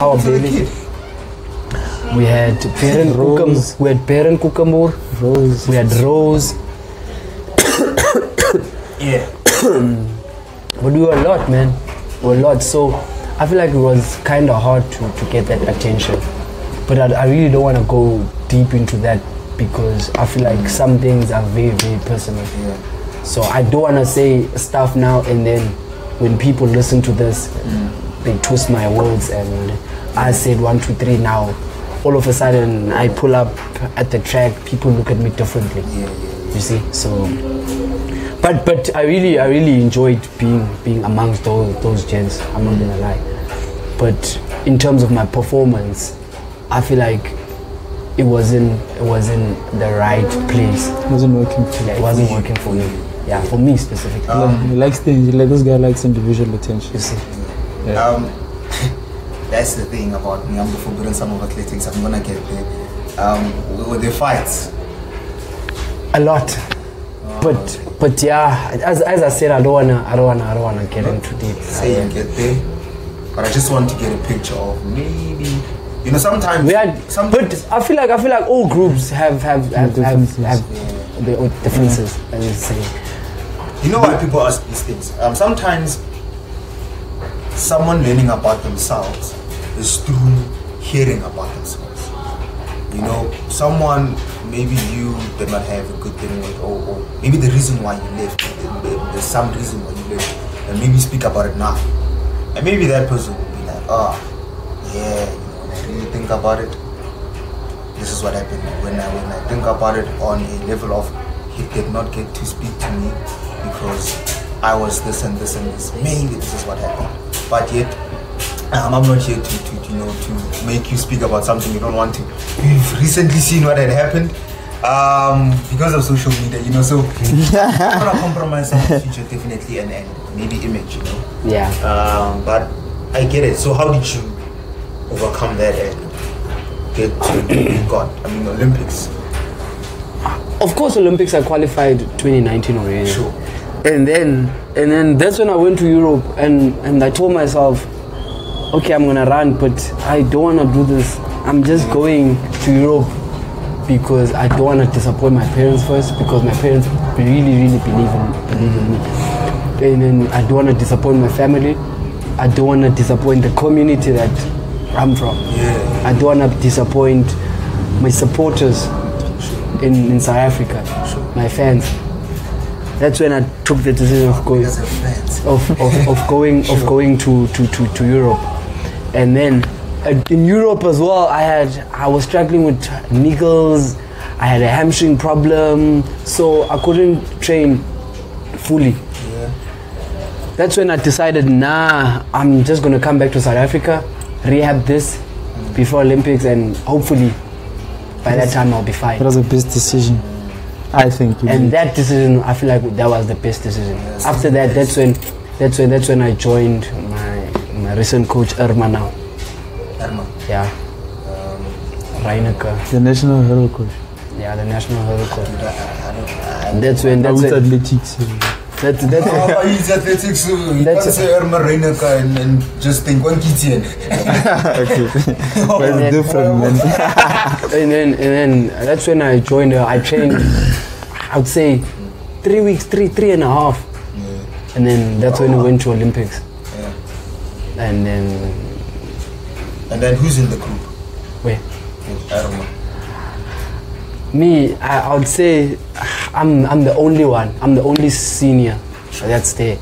our baby. We had Parent Rose. We had Parent Kukamur. Rose. We had Rose. Yeah. But we were a lot, man. We were a lot. So I feel like it was kind of hard to get that attention. But I really don't want to go deep into that because I feel like some things are very, very personal. Yeah. So I don't want to say stuff now and then when people listen to this, they twist my words and I said 1, 2, 3 now. All of a sudden I pull up at the track, people look at me differently. You see? So but I really enjoyed being amongst those gents, I'm not gonna lie. But in terms of my performance, I feel like it wasn't the right place. It wasn't working for you. Yeah, it wasn't working for me. Yeah, for me specifically. He likes things. Like this guy likes individual attention. You see? Yeah. That's the thing about me. I'm the forbidden son of athletics. I'm gonna get there. With the fights, A lot. But yeah, as I said, I don't wanna get into deep. say you get there, but I just want to get a picture of maybe. You know, sometimes We had, but I feel like all groups have their own differences. As you say. You know why people ask these things? Sometimes someone learning about themselves is through hearing about themselves. You know, someone, maybe you did not have a good thing with, or maybe the reason why you left, there's some reason why you left, and maybe speak about it now. And maybe that person will be like, oh, yeah, you know, when I really think about it, this is what happened. When I think about it on a level of, he did not get to speak to me because I was this and this and this. Maybe this is what happened. But yet, I'm not here to make you speak about something you don't want to. You've recently seen what had happened because of social media, you know. So I'm gonna compromise someone's future definitely and maybe image, you know. Yeah. But I get it. So how did you overcome that and get to God? I mean, Olympics. Of course, Olympics I qualified 2019 already. Sure. And then that's when I went to Europe and I told myself, okay, I'm gonna run, but I don't wanna do this. I'm just going to Europe because I don't wanna disappoint my parents first, because my parents really believe in me. And then I don't wanna disappoint my family. I don't wanna disappoint the community that I'm from. Yeah. I don't wanna disappoint my supporters in South Africa, my fans. That's when I took the decision of going going to Europe. And then in Europe as well, I was struggling with niggles. I had a hamstring problem, so I couldn't train fully. Yeah. That's when I decided, nah, I'm just gonna come back to South Africa, rehab this before Olympics, and hopefully by that time I'll be fine. That was the best decision, I think. And that decision, I feel like that was the best decision. Yes, After that, that's when I joined my recent coach Irma now. Irma. Yeah. Reineke. The national hurdle coach. Yeah, the national hurdle coach. I That's when. Athletics. That's he's athletics, so you can't say Irma Reineke and just think one kitchen. Okay. But it's different, man. and then that's when I joined her. I trained, I would say 3 weeks, three and a half. Yeah. And then that's when we went to Olympics. Yeah. And then who's in the group? where? With Irma. Me, I would say I'm the only one. I'm the only senior that's there.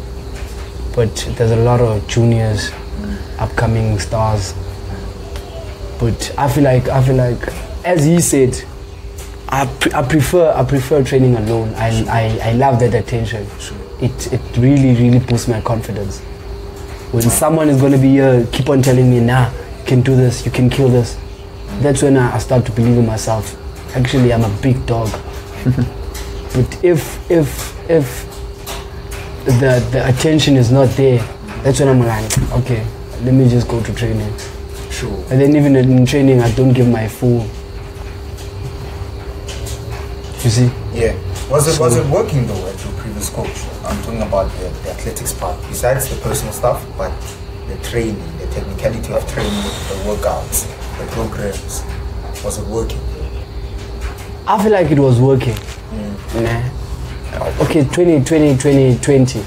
But there's a lot of juniors, upcoming stars. But I feel like, as he said, I prefer training alone. I love that attention. Sure. It really boosts my confidence. When someone is going to be here, keep on telling me, nah, you can do this, you can kill this. That's when I start to believe in myself. Actually, I'm a big dog. But if the attention is not there, that's when I'm like, okay, let me just go to training. Sure. And then even in training, I don't give my full. You see? Yeah. Was it working though at your previous coach? I'm talking about the athletics part. Besides the personal stuff, but the training, the technicality of training, the workouts, the programs? Was it working? I feel like it was working. Okay, 2020.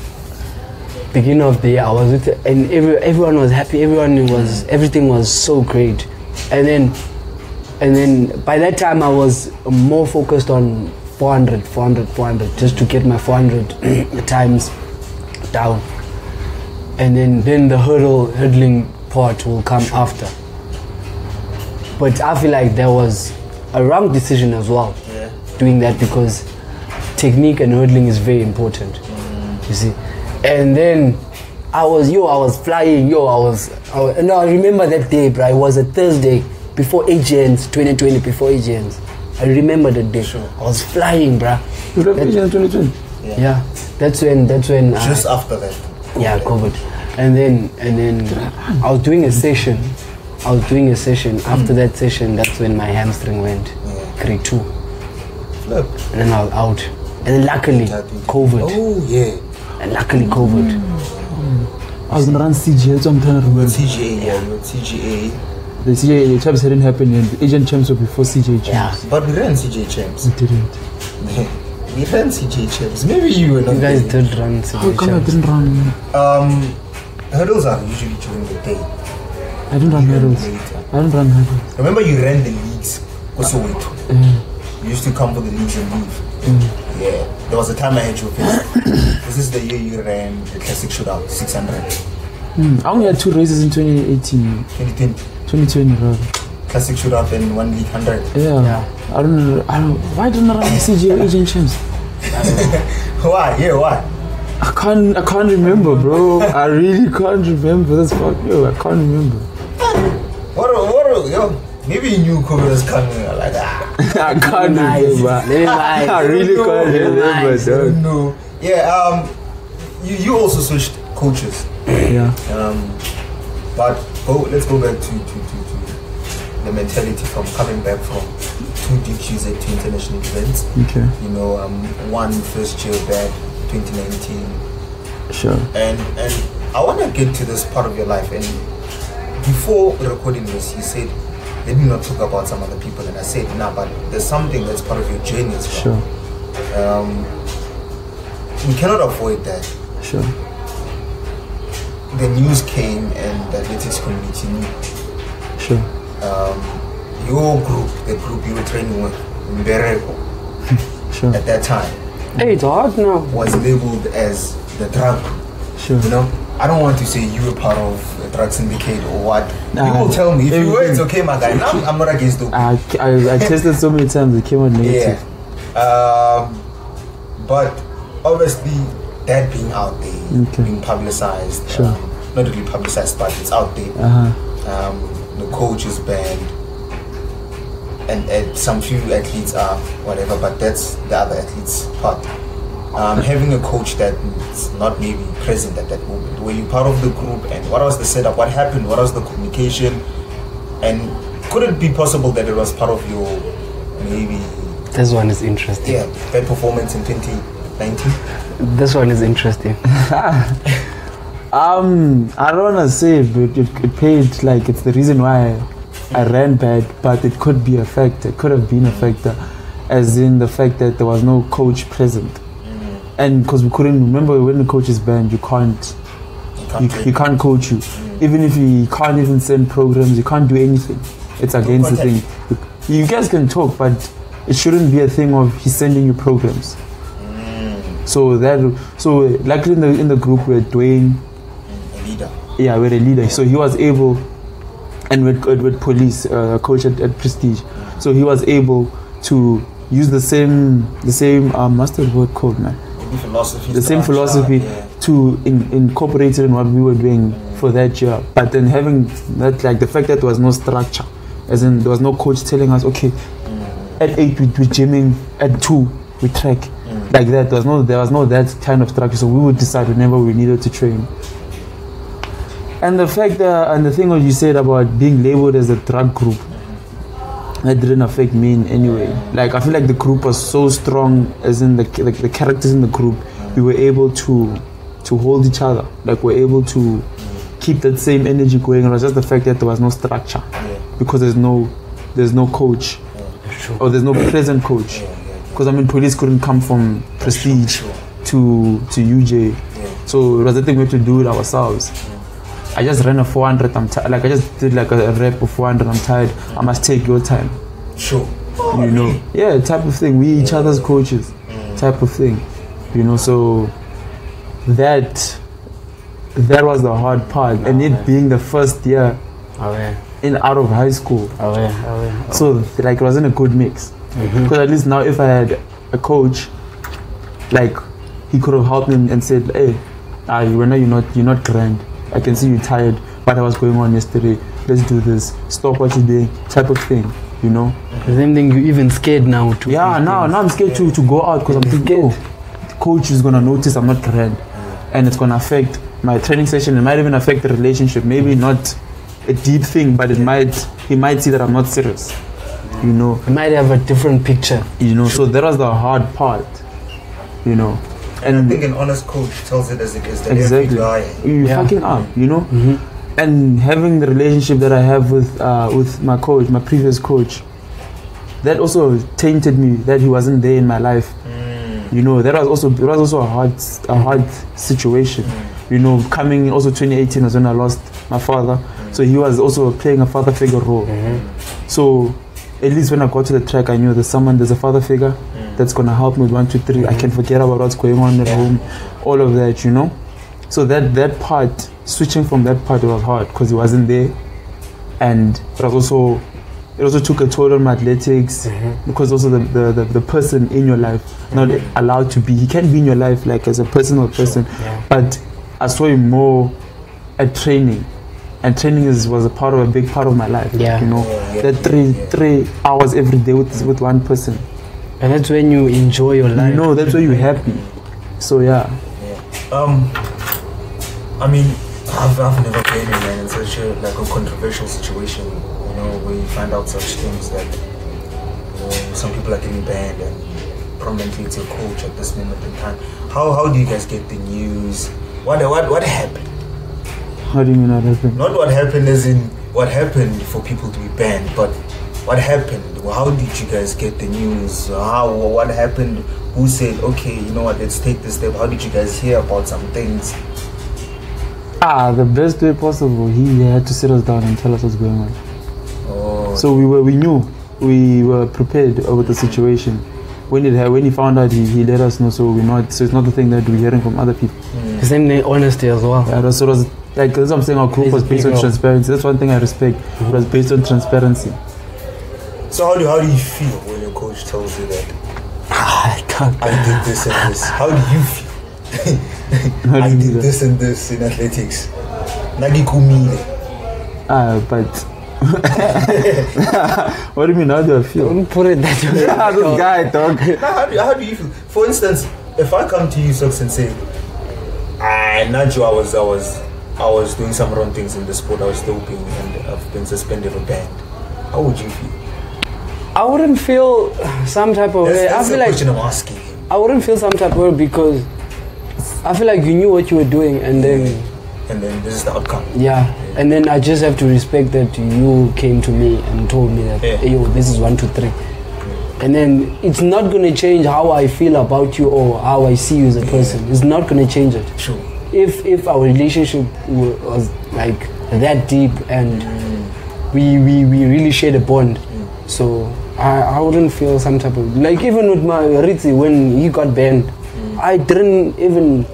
Beginning of the year, I was with it, and everyone was happy. Everything was so great, and then by that time I was more focused on 400, just to get my 400 times down, and then the hurdling part will come after. But I feel like there was a wrong decision as well, doing that, because technique and hurdling is very important. You see. And then I was flying, and I remember that day, bro. It was a Thursday before AGNs, 2020, before AGNs. I remember that day. Sure. I was flying, bro. You were AGN 2020? Yeah, that's when. Just after that. Yeah, COVID. And then I was doing a session. After that session, that's when my hamstring went. Grade 2. Flip. And then I was out. And then luckily, COVID. Oh, yeah. And luckily, COVID. I was gonna run CGA, so I'm trying to remember. CGA. The CGA champs hadn't happened yet. The Asian champs were before CGA champs. Yeah. But we ran CGA champs. We didn't. We ran CGA champs. Maybe you were not. You guys there. did run How come I champs. didn't run? Hurdles are usually during the day. I didn't run hurdles. I didn't run hurdles. Remember you ran the leagues. Also wait. You used to come for the leagues and leave. Yeah. There was a time I had you This is the year you ran the classic shootout, 600. I only had 2 races in 2018. 2020 rather. Classic shootout and 1 league 100. Yeah. I don't know. Why didn't I run the CGA Asian champs? Why? Yeah, why? I can't remember, bro. I really can't remember. That's fuck yo. I can't remember. What, yo? Maybe you knew COVID was coming. Like I can't remember. I really can't remember, dog. No. Yeah. You also switched coaches. Yeah. But let's go back to the mentality from coming back from 2 DQs at 2 international events. Okay. You know, one first year back, 2019. Sure. And I want to get to this part of your life. And before recording this, you said, let me not talk about some other people. And I said, nah, but there's something that's part of your journey as well. Sure. We cannot avoid that. Sure. The news came and the athletics community knew. Sure. Your group, the group you were training with, Mbereko, Sure. at that time, Hey, it's hard now. was labeled as the drug group. Sure. You know, I don't want to say you were part of a drug syndicate or what. Nah, People tell me, if you were, it's everything. okay, my guy. Now, I'm not against it. I tested so many times. It came out negative. Yeah. But obviously, that being out there, Okay. being publicized, Sure. not really publicized, but it's out there. The coach is banned, and some few athletes are whatever, but that's the other athletes' part. Having a coach that's not maybe present at that moment. Were you part of the group, and what was the setup? What happened? What was the communication? And could it be possible that it was part of your maybe This one is interesting. bad performance in 2019? This one is interesting. I don't wanna say it, but it paid, like, it's the reason why I ran bad, but it could be a factor. It could have been a factor, as in the fact that there was no coach present. And because we couldn't remember, when the coach is banned, you can't coach you. Even if you can't even send programs, you can't do anything. It's against the thing. You guys can talk, but it shouldn't be a thing of he's sending you programs. So luckily in the group we're Dwayne, A leader. yeah, we're a leader. So he was able, and with police, coach at Prestige. So he was able to use the same what's the word called, man? Philosophy. The same philosophy to incorporate it in what we were doing for that year. But then having that, like the fact that there was no structure, as in there was no coach telling us, okay, at 8 we're gymming, at 2 we track, like that. There was no that kind of structure. So we would decide whenever we needed to train. And the fact and the thing what you said about being labeled as a drug group, that didn't affect me in any way. Like, I feel like the group was so strong, as in the characters in the group, we were able to hold each other. Like, we're able to keep that same energy going. It was just the fact that there was no structure because there's no coach or there's no present coach. Because I mean, police couldn't come from Prestige to UJ, so it was the thing we had to do it ourselves. I just ran a 400. I just did like a rep of 400. I'm tired. I must take your time. Sure. You know, yeah, type of thing. We each other's coaches, type of thing. You know, so that was the hard part, and it being the first year out of high school. So like it wasn't a good mix. Because at least now, if I had a coach, like he could have helped me and said, "Hey, you're not grand. I can see you tired. What was going on yesterday? Let's do this. Stop what you're doing." Type of thing, you know. The same thing. You even scared now to. Yeah, now I'm scared to go out because I'm thinking, oh, the coach is gonna notice I'm not grand, and it's gonna affect my training session. It might even affect the relationship. Maybe not a deep thing, but he might see that I'm not serious. You know, you might have a different picture. You know, so that was the hard part. You know, and I think an honest coach tells it as it is. That exactly, you're fucking up. You know, and having the relationship that I have with my coach, my previous coach, that also tainted me. That he wasn't there in my life. You know, it was also a hard situation. You know, coming also 2018 was when I lost my father, so he was also playing a father figure role. So at least when I got to the track, I knew there's a father figure that's gonna help me with 1, 2, 3. I can forget about what's going on at home, all of that, you know. So that part, switching from that part, it was hard because he wasn't there, and it also took a toll on my athletics because also the person in your life not allowed to be. He can be in your life like as a personal person, but I saw him more at training. And training was a big part of my life. You know, that 3 hours every day with one person. And that's when you enjoy your life. You know, that's when you're happy. So I mean, I've never been in such a controversial situation. You know, where you find out such things that some people are getting banned and prominently it's your coach at this moment in time. How do you guys get the news? What happened? How do you mean what happened? Not what happened as in what happened for people to be banned, but what happened? How did you guys get the news? What happened? Who said, okay, you know what, let's take this step? How did you guys hear about some things? The best way possible. He had to sit us down and tell us what's going on. So we knew, we were prepared with the situation. When he found out, he let us know. So it's not the thing that we're hearing from other people. The same thing, honesty as well. Yeah, that's what that's what I'm saying. Our group was based on transparency. That's one thing I respect. It was based on transparency. So how do you feel when your coach tells you that I did this and this? How do you feel? I did this and this in athletics. Nagikumile. But what do you mean? How do I feel? Don't put it that way. Yeah, this guy, dog. How do you feel? For instance, if I come to you, Soks, and say, I was doing some wrong things in the sport, I was doping and I've been suspended or banned, how would you feel? I wouldn't feel some type of way. That's the question I'm asking him. I wouldn't feel some type of way because I feel like you knew what you were doing and then this is the outcome. And then I just have to respect that you came to me and told me that, yo, this is 1, 2, 3. And then it's not going to change how I feel about you or how I see you as a person. It's not going to change it. Sure. If our relationship was like that deep and we really shared a bond, so I wouldn't feel some type of, like even with my Ritzi when he got banned, I didn't even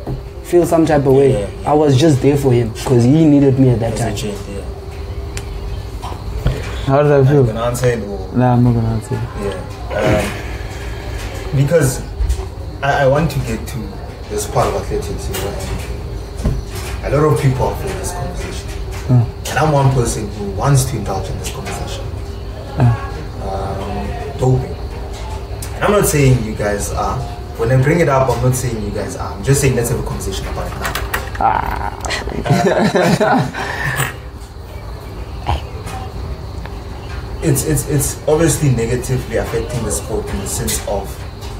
feel some type of way. I was just there for him because he needed me at that time. How did I feel? Are you gonna answer it or? Nah, I'm not gonna answer it. Because I want to get to this part of athletics, you know, and a lot of people are in this conversation. And I'm one person who wants to indulge in this conversation. Doping. And I'm not saying you guys are. When I bring it up, I'm not saying you guys are. I'm just saying let's have a conversation about it now. It's obviously negatively affecting the sport in the sense of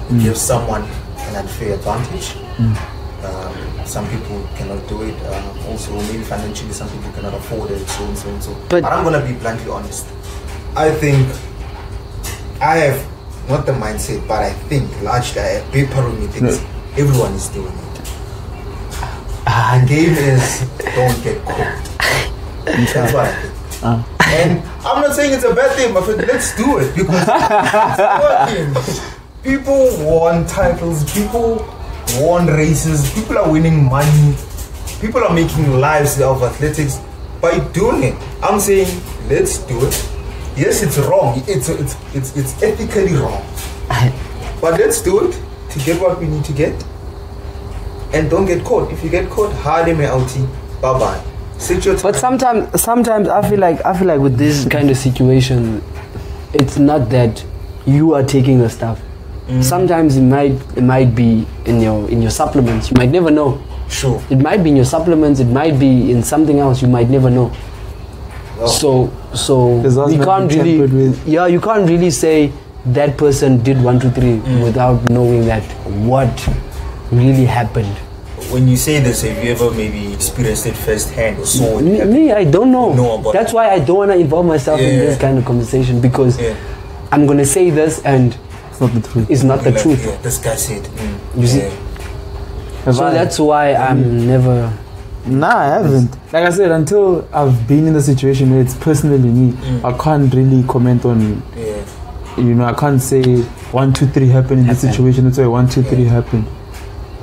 it gives someone an unfair advantage. Some people cannot do it. Also, maybe financially, some people cannot afford it. So and so and so. But I'm gonna be bluntly honest. I think I have not the mindset, but I think largely I have paper-only things. Everyone is doing it. The game is don't get caught. That's what I think. And I'm not saying it's a bad thing, but let's do it because it's working. People won titles, people won races, people are winning money, people are making lives out of athletics by doing it. I'm saying let's do it. Yes, it's wrong. It's ethically wrong. But let's do it to get what we need to get. And don't get caught. If you get caught, hardy me outie. Bye bye. But sometimes I feel like with this kind of situation, it's not that you are taking the stuff. Sometimes it might be in your supplements. You might never know. Sure. It might be in your supplements. It might be in something else. You might never know. Oh. So we can't really. Yeah, you can't really say that person did 1, 2, 3 without knowing that what really happened. When you say this, have you ever maybe experienced it firsthand or saw it? Me, I don't know. That's why I don't want to involve myself in this kind of conversation because I'm gonna say this and it's not the truth. It's not the truth. Yeah, this guy said. You see. So that's why I'm never. Nah, I haven't. Like I said, until I've been in the situation where it's personally me, I can't really comment on. Yeah. You know, I can't say 1, 2, 3 happened in this situation. That's why 1, 2, 3 happened.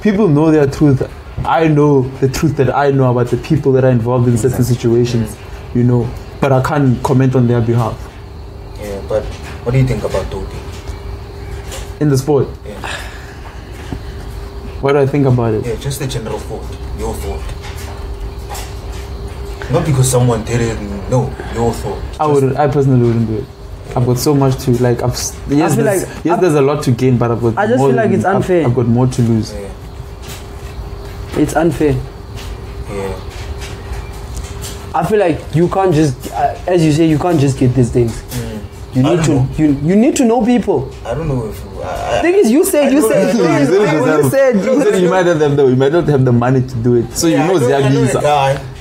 People know their truth. I know the truth that I know about the people that are involved in certain situations, you know, but I can't comment on their behalf. Yeah, but what do you think about doping? In the sport? Yeah. What do I think about it? Yeah, just the general thought, your thought. Not because someone did it, no, your thought. I personally wouldn't do it. I've got so much to, like, there's a lot to gain, but I've got I just feel like it's unfair. I've got more to lose. Yeah. It's unfair. Yeah. I feel like you can't just, as you say, you can't just get these things. You need to, you need to know people. I don't know if. Thing is, you said you might have them though. You might not have the money to do it. So you know Ziabi's.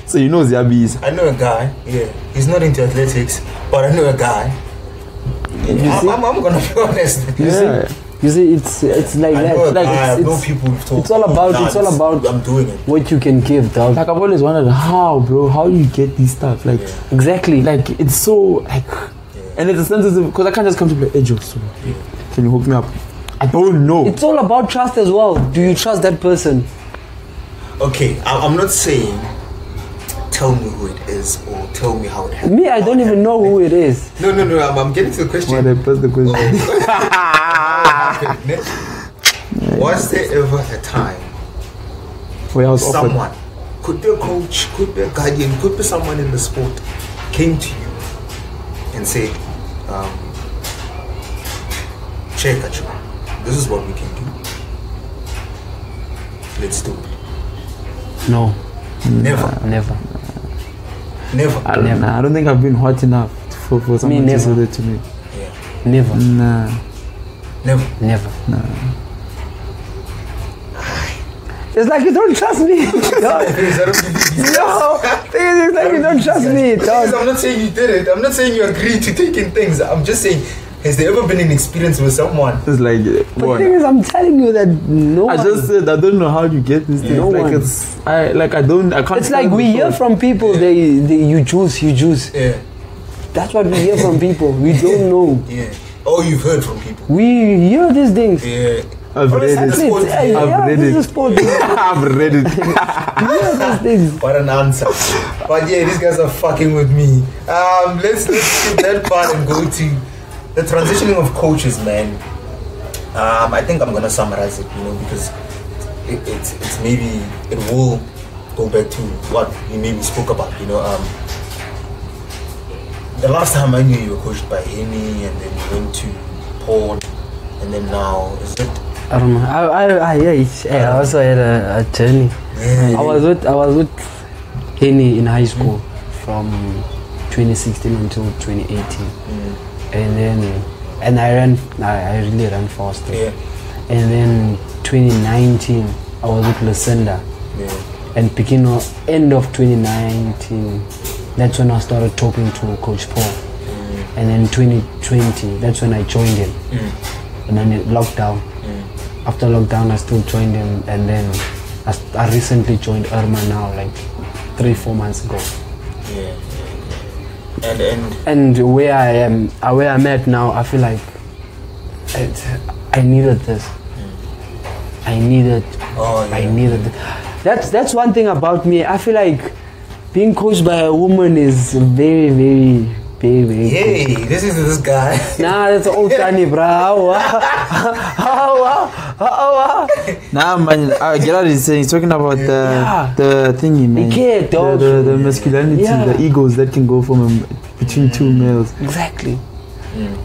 So you know Ziabi's. I know a guy. Yeah, he's not into athletics, but I know a guy. Yeah, I'm gonna be honest. You see, it's like that. Like I know people who've told. It's all about. I'm doing it. What you can give, dog. Like I've always wondered how, bro. How you get these stuff? Like exactly. Like it's so like, and it's a sensitive because I can't just come to play. Hey, Joe, so can you hook me up? I don't know. It's all about trust as well. Do you trust that person? Okay, I'm not saying tell me who it is or tell me how it happened. Me, I don't even know who it is. No, I'm getting to the question. Well, that's the question. Was there ever a time where someone, could be a coach, could be a guardian, could be someone in the sport, came to you and said, check at you, this is what we can do. Let's do it. No. Never. I don't think I've been hot enough for someone to say that to me. Yeah. Never. Nah. Never. Nah. It's like you don't trust me. It's like you don't trust me. I'm not saying you did it. I'm not saying you agreed to taking things. I'm just saying, has there ever been an experience with someone? It's like, the thing is, I'm telling you that no one. I just said I don't know how you get this thing. No like one. I can't. It's like we hear from people. You choose. Yeah. That's what we hear from people. We don't know. Yeah. Oh, you've heard from people. We hear these things. Yeah. I've read it. I've read it. Yeah, these things. What an answer. But yeah, these guys are fucking with me. Let's skip that part and go to the transitioning of coaches, man. I think I'm gonna summarize it, because it's maybe it will go back to what we maybe spoke about, The last time I knew you were coached by Henny, and then you went to Port, and then now is it? I don't know. I also had a journey. Yeah. I was with Henny in high school from 2016 until 2018, and I really ran faster. Yeah. And then 2019 I was with Lucinda And end of 2019, that's when I started talking to Coach Paul. And then 2020, that's when I joined him. And then lockdown. After lockdown, I still joined him, and then I recently joined Irma now, like 3-4 months ago. And where I'm at now, I feel like I needed this. I needed this. That's one thing about me. I feel like being coached by a woman is very, very, very, very Hey, good. this is this guy. Nah, that's old Tani, bro. Nah, man, Gerard is saying, he's talking about the thingy, man. The masculinity, the egos that can go from between two males. Exactly.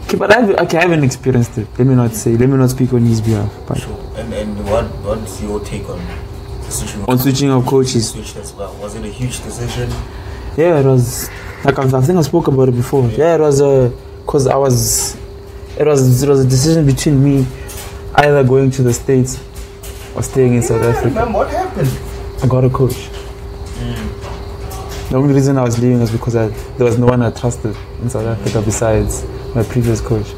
Okay, but I haven't experienced it. Let me not speak on his behalf. But Sure. And what's your take on switching of coaches? Switch as well. Was it a huge decision? Yeah, it was. Like I think I spoke about it before. Yeah, it was because it was a decision between me either going to the States or staying in South Africa. Man, what happened? I got a coach. The only reason I was leaving was because there was no one I trusted in South Africa besides my previous coach.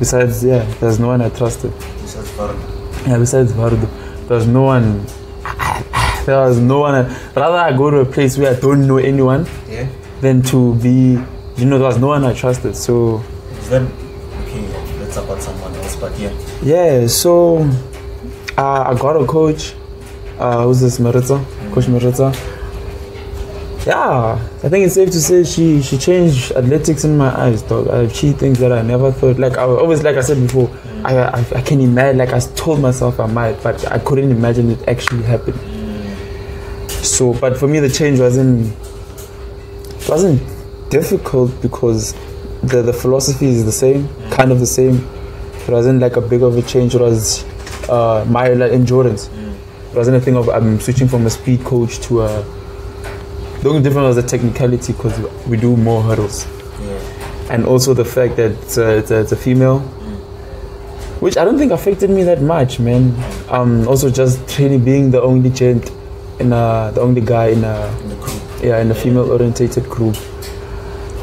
Besides, there's no one I trusted. Besides Vardo. Yeah, besides Vardo. There was no one. Rather I go to a place where I don't know anyone than to be, there was no one I trusted. So. Is that okay? That's about someone else, but yeah. Yeah, so I got a coach. Who's this, Maritza? Coach Maritza. Yeah, I think it's safe to say she changed athletics in my eyes, dog. I achieved things that I never thought. Like I always, like I said before, I can imagine. Like I told myself I might, but I couldn't imagine it actually happened. So, but for me, the change wasn't difficult because the philosophy is the same, kind of the same. It wasn't like a big of a change. It was my endurance. It wasn't a thing of I'm switching from a speed coach to a. The only difference was the technicality because we do more hurdles, and also the fact that it's a female, which I don't think affected me that much, man. Also just training, being the only gent the only guy in the group. Yeah, in a female-orientated group.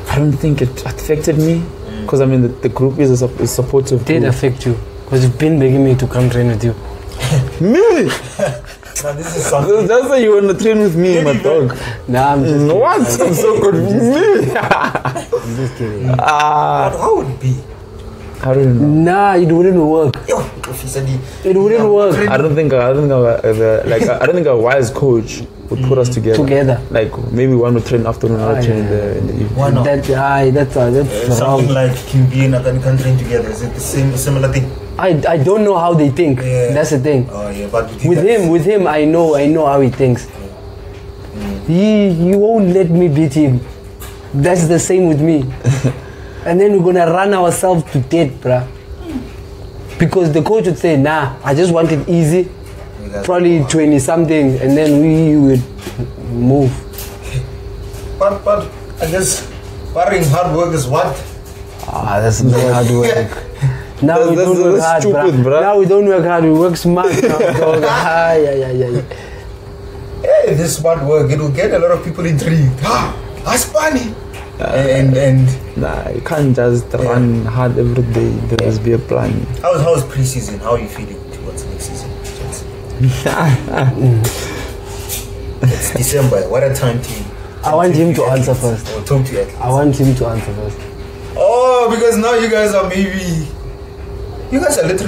I don't think it affected me because I mean the group is a supportive. It did affect you because you've been begging me to come train with you. Me? Now this is something. That's why you want to train with me, my dog. Nah, I'm just kidding. What? I'm so confused. I'm just kidding. How would it be? I don't know. Nah, it wouldn't work. It wouldn't work. I don't think a wise coach would put us together. Like maybe one would train afternoon, another train in the evening. Why not? That's something like Kimbi and Akan can train together. Is it the similar thing? I don't know how they think. Yeah. That's the thing. Oh yeah, but with him, I know how he thinks. He won't let me beat him. That's the same with me. And then we're gonna run ourselves to death, bruh. Because the coach would say, nah, I just want it easy, probably 20 something, and then we would move. But I guess barring hard work is what? That's not hard work. Now we don't work hard, bruh. Now we don't work hard, we work smart now. Yeah. Hey, this smart work, it will get a lot of people intrigued. That's funny. And nah, you can't just run hard every day. There must be a plan. How's pre-season? How are you feeling towards next season? It's December. What a time to. I want him to answer first. Or talk to you. I want him to answer first. Oh, because now you guys are literally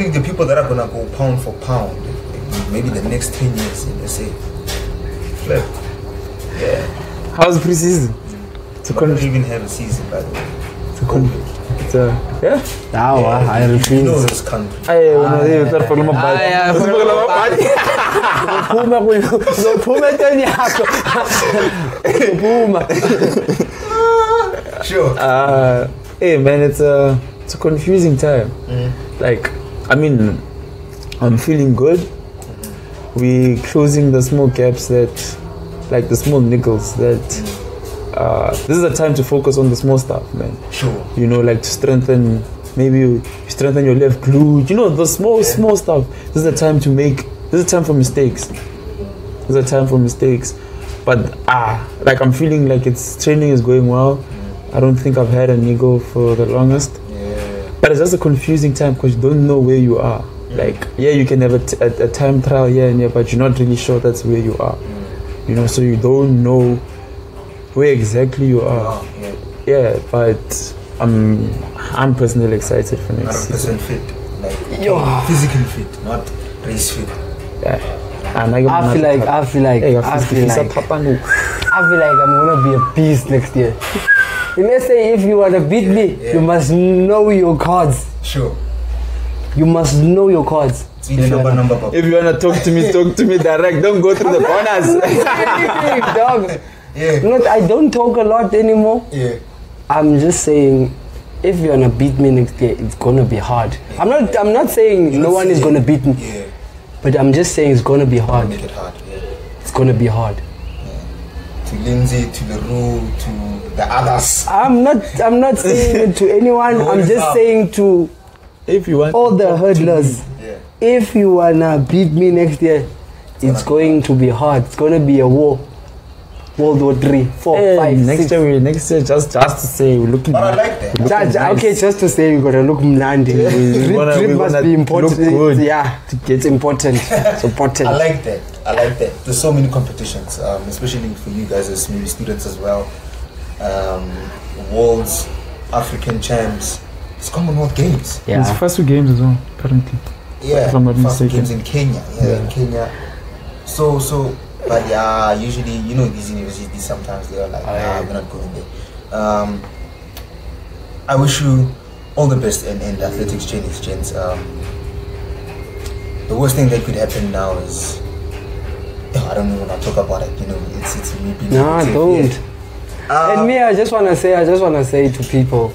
the people that are gonna go pound for pound. Maybe the next 10 years in SA. Flip. Yeah. How's pre-season? We don't even have a season, by the way. I refuse. You know this country. Sure. Hey man, it's a confusing time. Like, I mean, I'm feeling good. We're closing the small gaps like the small niggles that. This is a time to focus on the small stuff, man. Sure. You know, like to strengthen, maybe you strengthen your left glute. You know, the small stuff. This is a time for mistakes. There's a time for mistakes. But like I'm feeling like training is going well. I don't think I've had an ego for the longest. Yeah. But it's just a confusing time because you don't know where you are. Like, you can have a time trial here and here, but you're not really sure that's where you are. You know, so you don't know where exactly you are. Yeah, but I'm personally excited for next season. 100% fit, like physically fit, not race fit. Yeah. I feel like I'm gonna be a beast next year. Let's say if you wanna beat me, you must know your cards. Sure. You must know your cards. If you wanna talk to me direct. Don't go through the corners. Dog. Yeah. I don't talk a lot anymore. Yeah. I'm just saying, if you wanna beat me next year, it's gonna be hard. I'm not saying no one is gonna beat me. Yeah. But I'm just saying it's gonna be hard. Make it hard. Yeah. It's gonna be hard. To Lindsay, to the Roo, to the others. I'm not saying it to anyone. I'm just saying to if you want all the hurdlers. Yeah. If you wanna beat me next year, it's going to be hard. It's gonna be a war. World War 3, 4, 5, next 6. year, just to say we're looking. But I like that. Nice. Okay, just to say we're gonna look mnandi. Drip must be important. Look good. Yeah, it's important. It's important. I like that. There's so many competitions, especially for you guys as maybe students as well. Worlds, African champs, it's Commonwealth Games. Yeah. It's first 2 games as well, currently. Yeah, if I'm not first mistaken. games in Kenya. Yeah, in Kenya. So. But usually, these universities sometimes they are like, we're not going there. I wish you all the best in the athletics gents. The worst thing that could happen now is, I don't even want to talk about it. It's me being Nah, don't. And me, I just wanna say to people,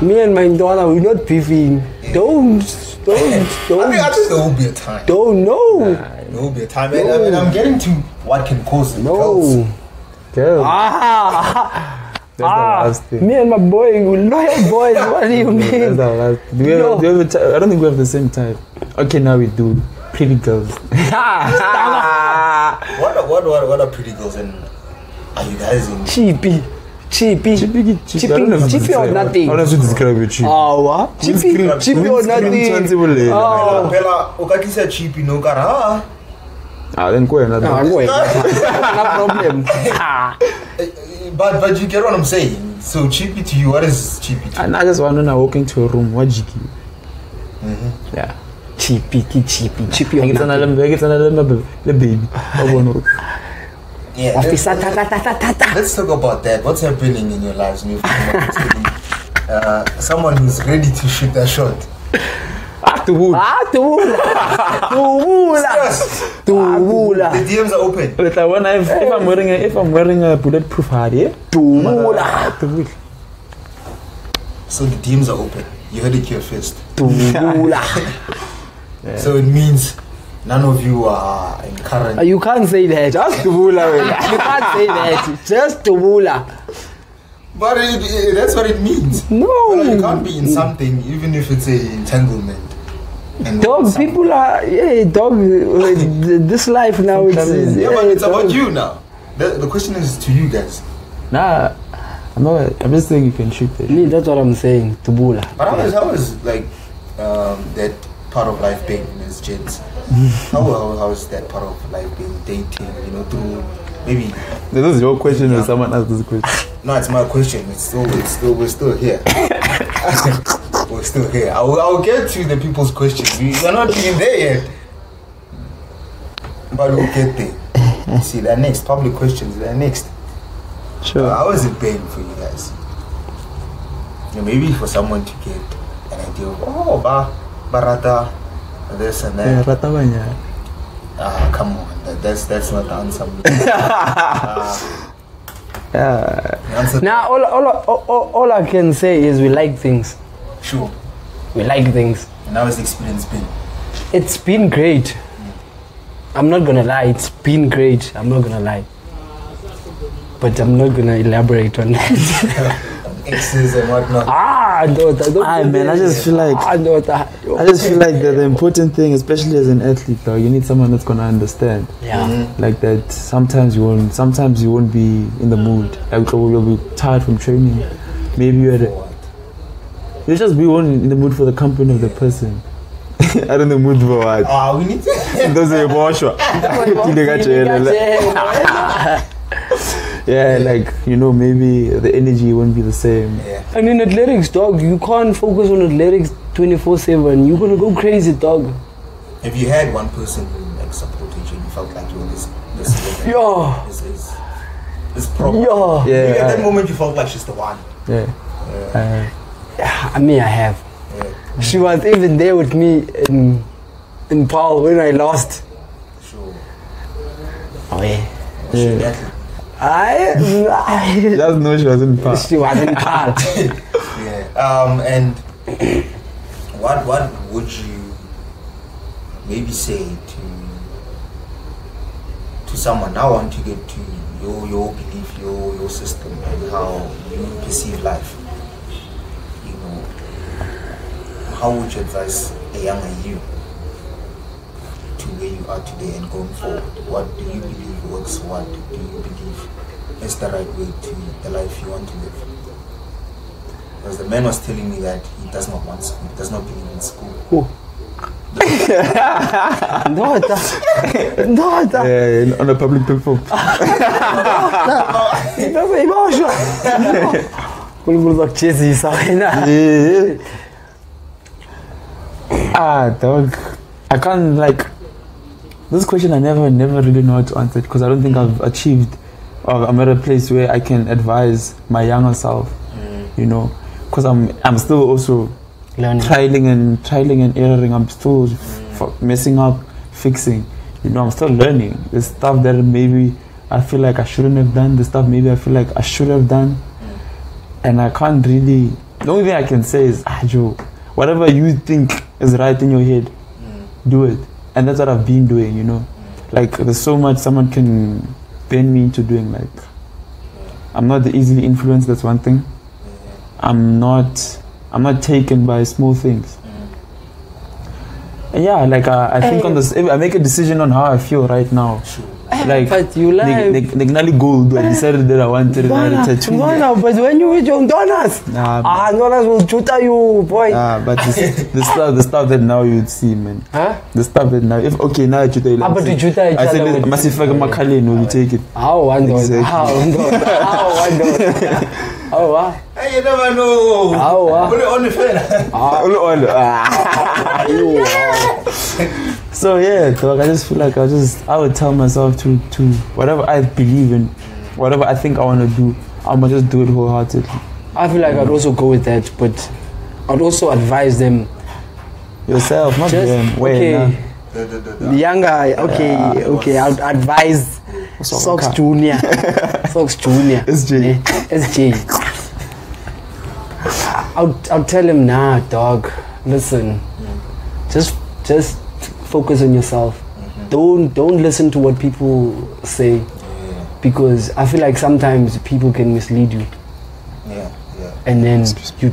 me and my daughter, we're not beefing. Don't. I think there will be a time. Don't know. There will be a time, and I'm getting to what can cause it. No. Girl. That's the last thing. Me and my boy, we're loyal boys. What do you mean? That's the last. I don't think we have the same type. Okay, now we do. Pretty girls. What are pretty girls, and are you guys in? Cheapy or nothing. I don't have to describe it. Cheap. Oh, what? Cheapy or nothing. Oh. Bella, okay, said cheapy no cara. Then go ahead. No problem. But you get what I'm saying. So cheapy to you, what is cheapy to you? And I just want to walk into a room. What jiki? Yeah. Cheapy or It's another baby. Yeah. Let's talk about that. What's happening in your lives? Someone who's ready to shoot that shot. Tubula. The DMs are open. If I'm wearing a bulletproof hoodie, Tubula. So the DMs are open. You heard it here first. Tubula. So it means none of you are in current. You can't say that. Just Tubula. You can't say that. Just Tubula. But that's what it means. No. You can't be in something even if it's a entanglement. And dog, people are dog. This life now but it's about you now. The question is to you guys. Nah, I'm just saying you can shoot it. Me, that's what I'm saying. Tubula. But how is like that part of life being as gents? How is that part of life being dating? Through maybe. This is your question or someone asked this question? No, it's my question. We're still here. We're still here. I'll get to the people's questions. We're not even there yet. But we'll get there. See, they're next. Public questions, they're next. Sure. How is it been for you guys? Maybe for someone to get an idea of, barata, this and that. Come on. That's not the answer. Now, all I can say is we like things. Sure. We like things. And how has the experience been? It's been great. I'm not gonna lie, it's been great. I'm not gonna lie. But I'm not gonna elaborate on that. Exes and whatnot. man, I just feel like the important thing, especially as an athlete, though, you need someone that's gonna understand. Yeah. Like that. Sometimes you won't be in the mood. Like you'll be tired from training. Maybe you'll just be in the mood for the company of the person. I don't know mood for what. We need to. Those are your yeah, like, you know, maybe the energy won't be the same. Yeah. And in athletics, dog, you can't focus on athletics 24/7. You're gonna go crazy, dog. Have you had one person who like supported you? You felt like you were this Yeah. this problem. Yeah. Maybe at that moment you felt like she's the one. Yeah. I mean, I have. Yeah. She was even there with me in Paul when I lost. Sure. Oh yeah. Was she an athlete? Just know she wasn't part. She wasn't part. Yeah. And what would you maybe say to someone? Now I want to get to your belief, your system, and how you perceive life. You know, how would you advise a younger you to where you are today and going forward? What do you believe works? What do you believe is the right way to the life you want to live? Because the man was telling me that he does not want school, he does not believe in school. Who? No, Yeah, on a public platform. Dog. I can't, like, this question I never really know how to answer because I don't think I've achieved, or I'm at a place where I can advise my younger self, you know, because I'm still also learning, trialing and erroring. I'm still messing up, fixing, you know. I'm still learning. There's stuff that maybe I feel like I shouldn't have done, the stuff maybe I feel like I should have done, and I can't really. The only thing I can say is, Joe, whatever you think is right in your head, do it. And that's what I've been doing, you know. Like, there's so much someone can bend me into doing. Like, I'm not easily influenced, that's one thing. I'm not taken by small things. And yeah, like, I think on this, I make a decision on how I feel right now. Like, but you like gold. I decided that I wanted another tattoo. No, but when you with your donuts, donuts will tutor you, boy. But the stuff that now you'd see, man. Huh? The stuff that now, if okay, now you tell. But you tutor each I other. said, Masifaka Makalin, will you take it? How one dollar? How wow. Hey, you never know. How wow. Put it on the fan. So yeah, dog, I just feel like I would tell myself to whatever I believe in, whatever I think I want to do, I'ma just do it wholeheartedly. I feel like I'd also go with that, but I'd also advise them. Yourself, not just, them. Okay, the young guy. Okay. I'd advise Soks Junior. Soks Junior. SJ. I'll tell him, nah, dog. Listen, just focus on yourself. Don't listen to what people say, because I feel like sometimes people can mislead you. And then you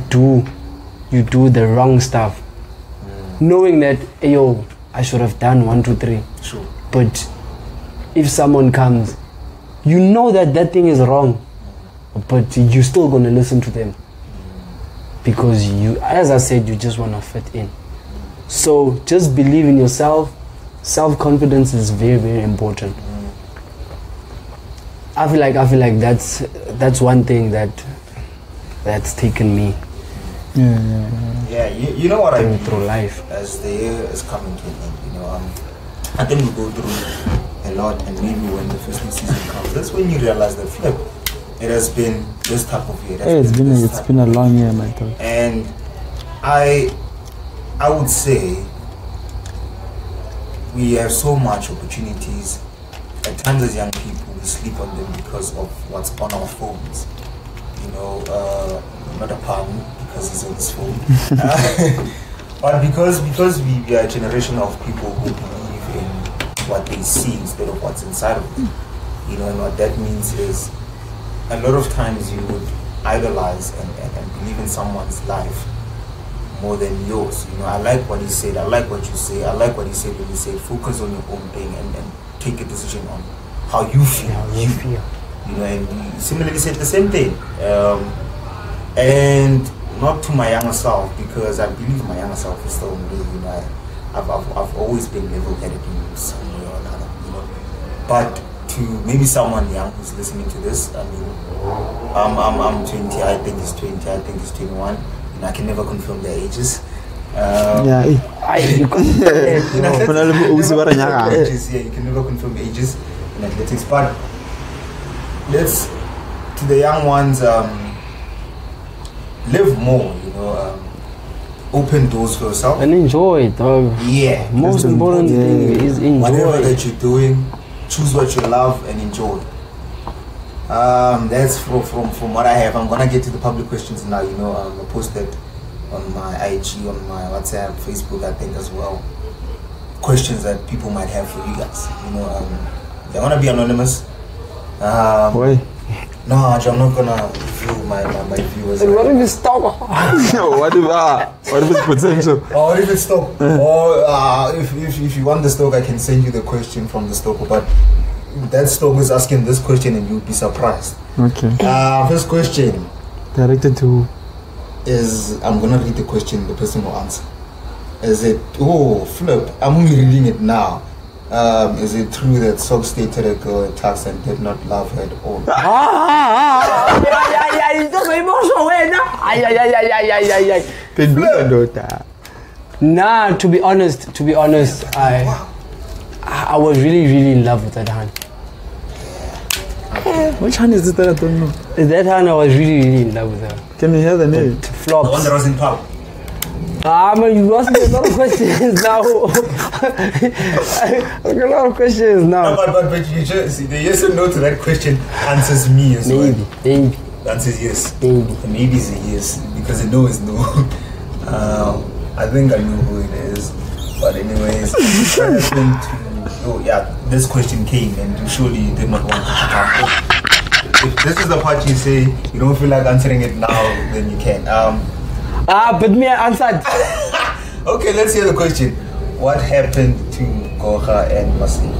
do the wrong stuff, knowing that, yo, I should have done 1, 2, 3. Sure. But if someone comes, you know that thing is wrong, but you're still gonna listen to them because you, as I said, you just wanna fit in. So just believe in yourself. Self-confidence is very, very important. I feel like that's one thing that's taken me. Yeah, you know what I mean? Through life. As the year is coming to an end, you know, I think we go through a lot, and maybe when the festive season comes, that's when you realize that flip. It has been this type of year. It's been a long year, my dog. And I would say we have so much opportunities. At times as young people, we sleep on them because of what's on our phones. You know, not a pun because he's on his phone, but because we are a generation of people who believe in what they see instead of what's inside of them. You know, and what that means is a lot of times you would idolize and believe in someone's life more than yours. You know, I like what he said. I like what you say. I like what he said when he said focus on your own thing and take a decision on how you feel. You know, and he similarly said the same thing. And not to my younger self, because I believe my younger self is still me. You know, I've always been level-headed in some way or another. You know, but to maybe someone young who's listening to this, I mean, I'm 20. I think he's 20. I think he's 21. I can never confirm their ages. You can never confirm ages in athletics. But let's, to the young ones, live more. You know, open doors for yourself and enjoy it. Yeah. Most important thing is enjoy. Whatever that you're doing, choose what you love and enjoy. That's from what I have. I'm gonna get to the public questions now. You know, I posted on my IG, on my WhatsApp, Facebook, I think as well. Questions that people might have for you guys. You know, they wanna be anonymous. Why? No, I'm not gonna reveal my viewers. What if it's stop? What if it's potential? Or what if it's stock? Or if you want the stock, I can send you the question from the stock. But that stock is asking this question and you'll be surprised. Okay. First question. Directed to? Is, I'm gonna read the question, the person will answer. Is it, flip, I'm only reading it now. Is it true that Soks dated a girl at Tax and did not love her at all? Nah, to be honest, I was really in love with that hand. Which hand is it that I don't know? That hand, I was really in love with her. Can you hear the name? Flops. The one that was in pub. Man, you asked me a lot of questions now. A lot of questions now. No, but you just see the yes or no to that question answers me as well. Maybe. The answer is yes. Maybe. The maybe is a yes because a no is no. I think I know who it is. But anyways, this question came and surely you did not want to come. If this is the part you say you don't feel like answering it now, then you can. But me, I answered. Okay, let's hear the question. What happened to Gora and Masih?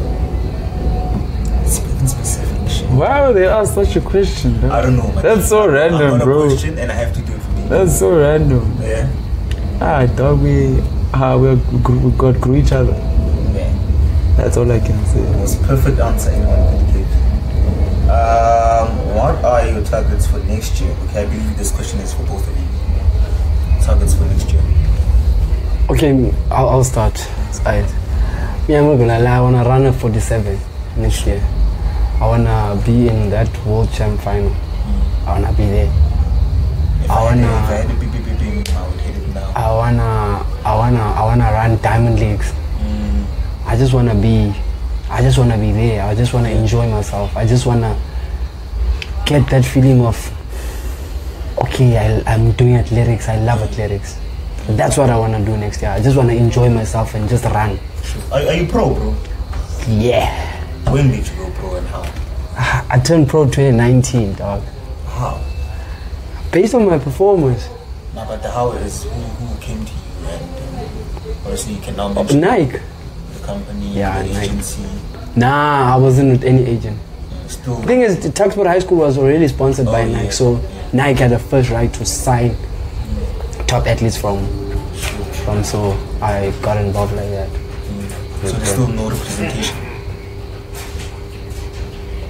Speaking specific shit. Why would they ask such a question? Bro? I don't know. That's so random, bro. A question and I have to do it for me. That's so random. Yeah. Dog, we got grew each other. Yeah. That's all I can say. The most perfect answer anyone could give. What are your targets for next year? Okay, I believe this question is for both of you. Targets for next year. Okay, I'll start. Me, I'm not gonna lie, I wanna run a 47 next year. I wanna be in that World Champ final. I wanna be there. If I had a beep, I would hit it now. I wanna run Diamond Leagues. I just wanna be there. I just wanna enjoy myself. I just wanna get that feeling of, okay, I'm doing athletics. I love athletics. That's what I want to do next year. I just want to enjoy myself and just run. Are you pro, bro? Yeah. When did you go pro and how? I turned pro 2019, dog. How? Based on my performance. Nah, but the how is who came to you and obviously you can now mention Nike. The company, Yeah, the Nike. agency. Nah, I wasn't with any agent. Still. The thing is, Tuxford High School was already sponsored by Nike, so Nike had the first right to sign top athletes from, so I got involved like that. So there's still no representation?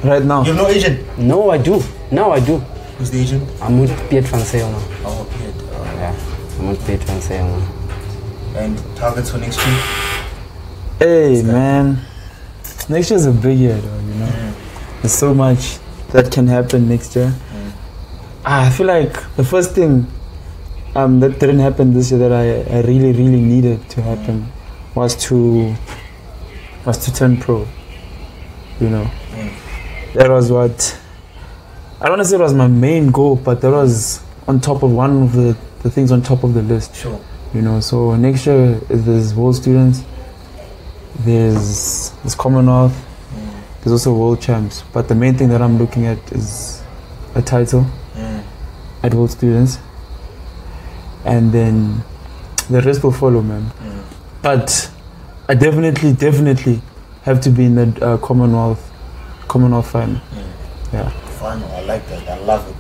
Right now? You have no agent? No, I do. Now I do. Who's the agent? I'm with Piet van Seel now. Oh, Piet. Yeah, I'm with Piet van Seel now. And targets for next year? Hey, man. Next year's a big year, though, you know? There's so much that can happen next year. I feel like the first thing that didn't happen this year that I really needed to happen was to turn pro. You know, that was what I don't want to say it was my main goal, but that was on top of one of the things on top of the list. Sure. You know, so next year there's world students, there's Commonwealth, there's also world champs. But the main thing that I'm looking at is a title. at World Students, and then the rest will follow, man. But I definitely have to be in the Commonwealth fund. Yeah. Fun. I like that. I love it.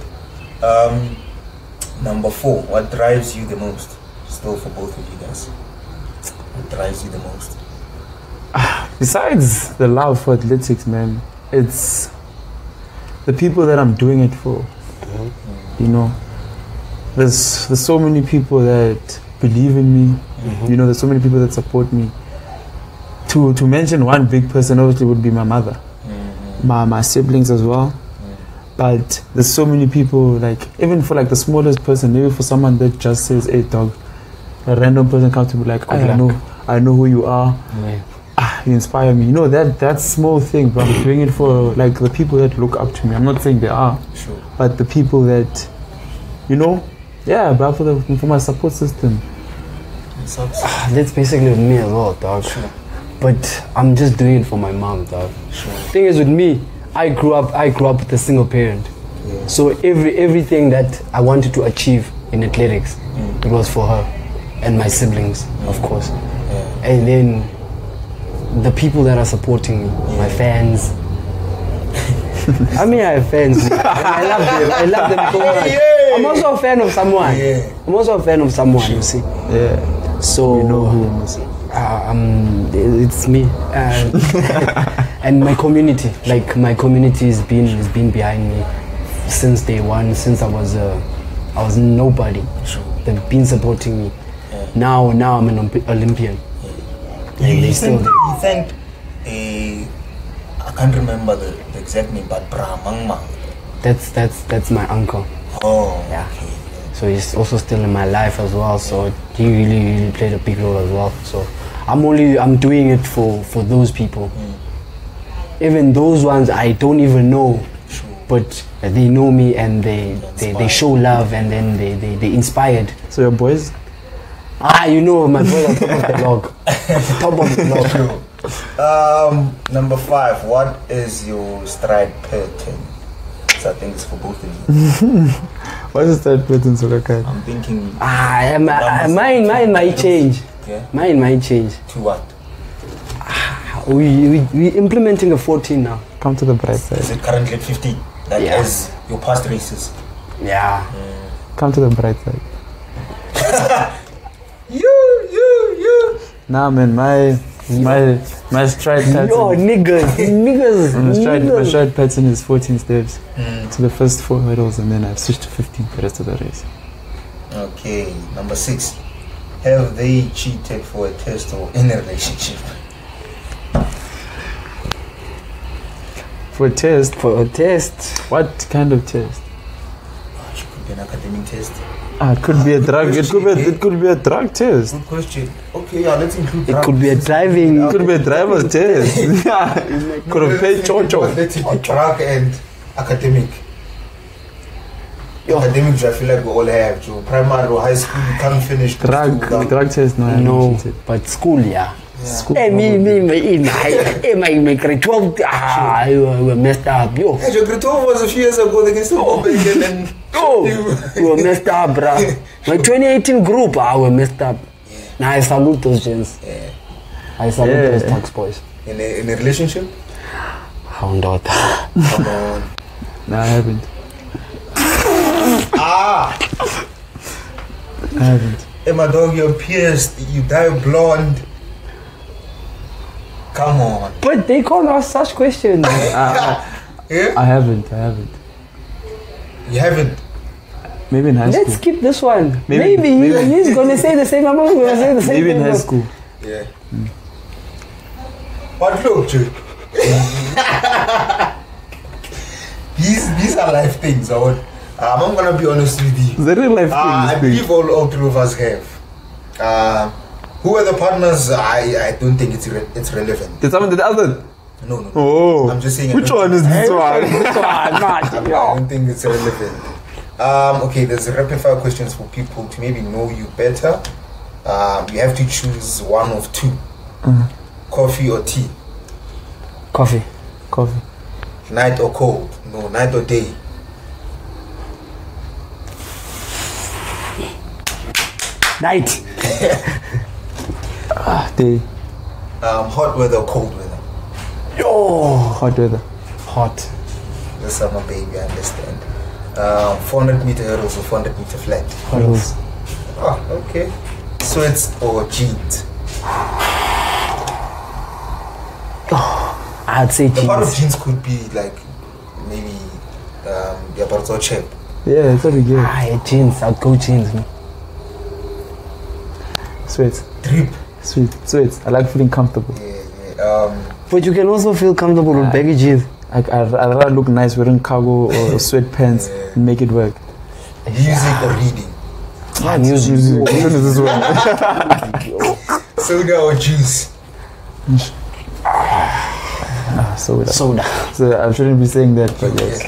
Number 4. What drives you the most? Still for both of you guys. What drives you the most? Besides the love for athletics, man, it's the people that I'm doing it for. You know, there's so many people that believe in me. You know, there's so many people that support me. To mention one big person, obviously, would be my mother, my siblings as well. But there's so many people, like even for like the smallest person, maybe for someone that just says, "Hey, dog," a random person comes to me like, I know who you are. You inspire me. You know, that small thing, but I'm doing it for like the people that look up to me. I'm not saying they are, but the people that, you know, but for my support system. That's basically with me as well, dog. But I'm just doing it for my mom, dog. Thing is with me, I grew up with a single parent. So everything that I wanted to achieve in athletics, it was for her and my siblings, of course. And then the people that are supporting me, my fans. I mean, I have fans. I love them so much. I'm also a fan of someone. You see. So you know who it's me, and my community. Like my community has been behind me since day one. Since I was nobody. They've been supporting me. Now I'm an Olympian. You think I can't remember the exact name, but Brahmangma. That's my uncle. Oh, yeah. Okay. So he's also still in my life as well. So he really played a big role as well. So I'm doing it for those people. Even those ones I don't even know, but they know me and they show love and then they inspired. So your boys? You know, my boys are top of the log. Top of the log. Number 5. What is your stride pattern? So I think it's for both of you. What is that pattern, Sokwakhana? I'm thinking. Mine might change. Yeah. Mine might change. To what? We implementing a 14 now. Come to the bright side. Is it currently at 15? That is your past races. Yeah. Come to the bright side. You. Nah, man, my stride pattern. Yo, niggas. My stride pattern is 14 steps to the first 4 hurdles, and then I've switched to 15 for the rest of the race. Okay, number 6. Have they cheated for a test or in a relationship? For a test? For a test. What kind of test? It could be an academic test. It could be a drug. It could be a drug test. Good question. Okay, let's include It could be a driving. It could be a driver's test. Could have paid chocho. Drug and academic. Academics, I feel like we all have. So primary or high school, you can't finish. Drug test, no. But school, yeah. School. Hey, me, my grade 12, we were messed up, yo. Hey, your grade 12 was a few years ago, they can still go back and we were messed up, bruh. My 2018 group, we were messed up. Now I salute those gents. I salute those tax boys. In a relationship? Hound out. Come on. No, I haven't. I haven't. Hey, my dog, you're pierced, you dye blonde. Come on. But they can't ask such questions. Yeah? I haven't. You haven't? Maybe in high school. Let's skip this one. Maybe he's gonna say the same. I'm gonna say the same. Maybe in high school. Yeah. But look, Jay. These are life things. I'm gonna be honest with you. The real life things. I believe all 3 of us have. Who are the partners? I don't think it's relevant. Did someone did the other? No. Oh. I'm just saying. Which one is this one? I don't think it's relevant. Okay, there's rapid fire questions for people to maybe know you better. You have to choose one of 2. Coffee or tea? Coffee. Night or cold? No, night or day? Night. Day. Hot weather or cold weather? Yo. Hot weather. Hot. The summer baby, I understand. 400 meter hurdles or 400 meter flat? Hurdles. Oh, okay. Sweats or jeans? I'd say The part of jeans. jeans could be like maybe the part chip. Yeah, that's what we get. Jeans. I'd go jeans. Man. Sweats. Drip. Sweet. Sweats. I like feeling comfortable. Yeah. But you can also feel comfortable with baggy jeans. I'd rather look nice wearing cargo or sweatpants and make it work. Music or reading? Music. Which one is this one? Soda or juice? Soda. Soda. So I shouldn't be saying that, but yes.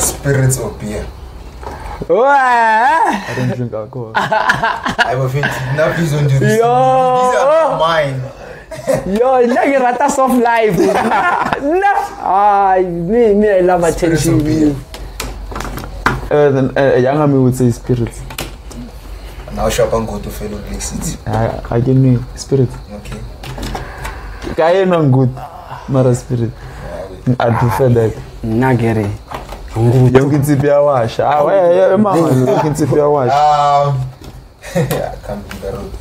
Spirits or beer? I don't drink alcohol. I have a feeling. Now please don't do this. These Yo. are mine. Yo, now you rata soft life. Me, I love Spirits or beer? attention. Then a younger me would say spirits. Now Shapan go to fellow Lake City. I give me spirit. Okay. I am not good, not a spirit. I prefer that. Nagere. You can tip your wash. You can tip your wash. I can't be the road.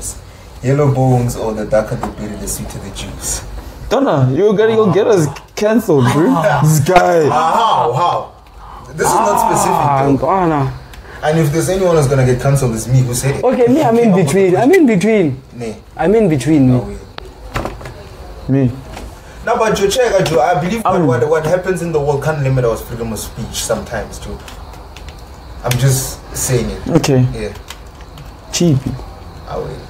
Yellow bones or the darker the berry, the sweeter the juice. Donna, you'll get us cancelled, bro. This guy. How? This is not specific though. And if there's anyone who's gonna get cancelled, it's me who said it. Okay, me, I'm in between. Nee. I'm in between. No way. Me. No, but Joe, I believe what happens in the world can't limit our freedom of speech sometimes, Joe. I'm just saying it. Okay. Yeah. Cheapy.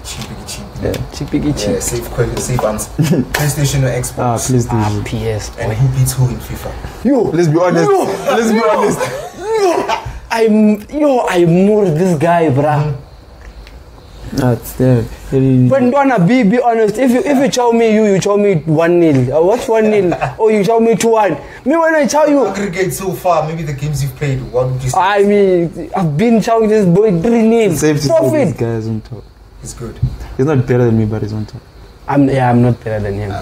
Cheap. Yeah. Cheapy. Yeah, safe question, safe answer. PlayStation or Xbox? PlayStation. PS. And Boy. who beats who in FIFA? Yo, let's be honest. Let's be honest. I moved this guy, bruh. That's there. But Donna, be honest. If you tell me you tell me 1-0. What's 1-0? Or you tell me 2-1. Me when I tell you, Aggregate so far, maybe the games you've played. What would you say? I mean, I've been telling this boy 3-0. Safe to say Profit. this guy is on top. It's good. He's not better than me, but he's on top. I'm not better than him.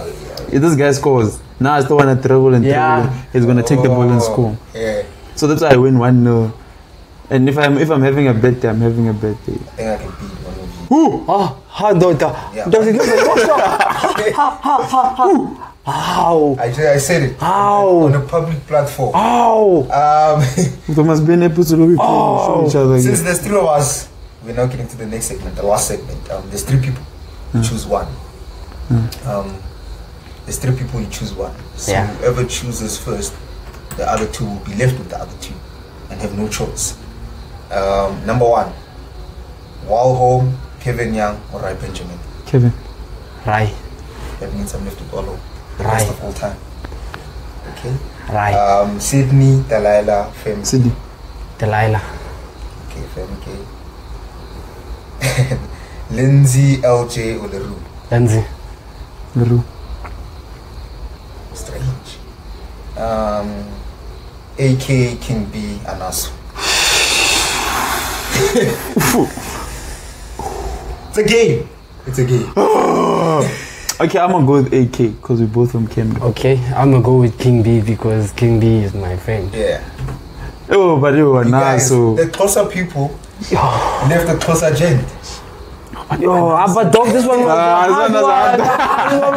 If this guy scores, now I still want to travel and travel. He's gonna take the ball and score. Yeah. So that's why I win 1-0. And if I'm having a bad day, I'm having a bad day. I think I can beat one of you. Who? Yeah. Does it look How? I said it. How? On a public platform. How? There must be an episode where we show each other. Since there's 3 of us, we're now getting to the next segment, the last segment. There's 3 people. You choose one. There's 3 people, you choose one. So whoever chooses first, the other 2 will be left with the other 2 and have no choice. Number 1, Wal Home, Kevin Young, or Rai Benjamin. Kevin. Rai. That means I'm left with Olo. The Rai. rest of all time. Okay. Rai. Sydney, Delilah, Fem. Sydney. Delilah. Okay, Fem, okay. Lindsay, LJ, or Leroux. Lindsay. Leroux. Strange. AK, King B, Anasu. It's a game. Okay, I'm gonna go with AK because we both from Canada. Okay, I'm gonna go with King B because King B is my friend. Yeah. Oh, but you are nice. So The closer people left the closer gent. Yo, but dog, this one was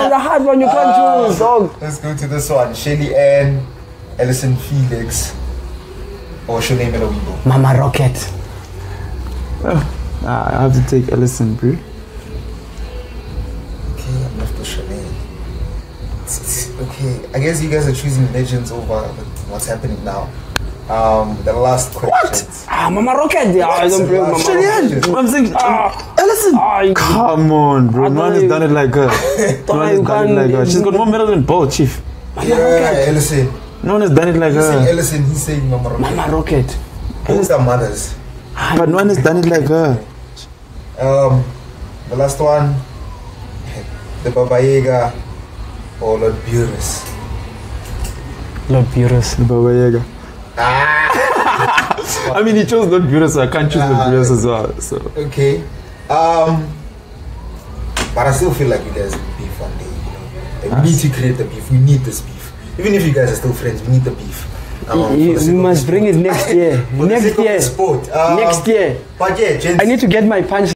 the hard one. You can't choose, dog. Let's go to this one. Shelly Ann, Ellison Felix, or Shone Melawibo. Mama Rocket. I have to take Ellison, bro. Okay, I'm left with Shane. Okay, I guess you guys are choosing legends over what's happening now. The last question. What? Mama Rocket. Yeah, I don't play Mama Rocket. I'm saying Ellison. Come on, bro. No one has done it like her. She's got more medals than Paul, Chief. Yeah, Ellison. No one has done it like He's saying her. Ellison, he's saying Mama Rocket. Mama Rocket. Both are mothers. But no one has done it like her. The last one, the Baba Yaga or Lord Burus. Lord Burus. The Baba Yaga. I mean, he chose Lord Burus, so I can't choose Lord Burus as well. So Okay. But I still feel like you guys beef one day. You know? Like, we need to create the beef. We need this beef. Even if you guys are still friends, we need the beef. We must bring it next year. Next year. Sport. Next year. But yeah, gents, I need to get my punch.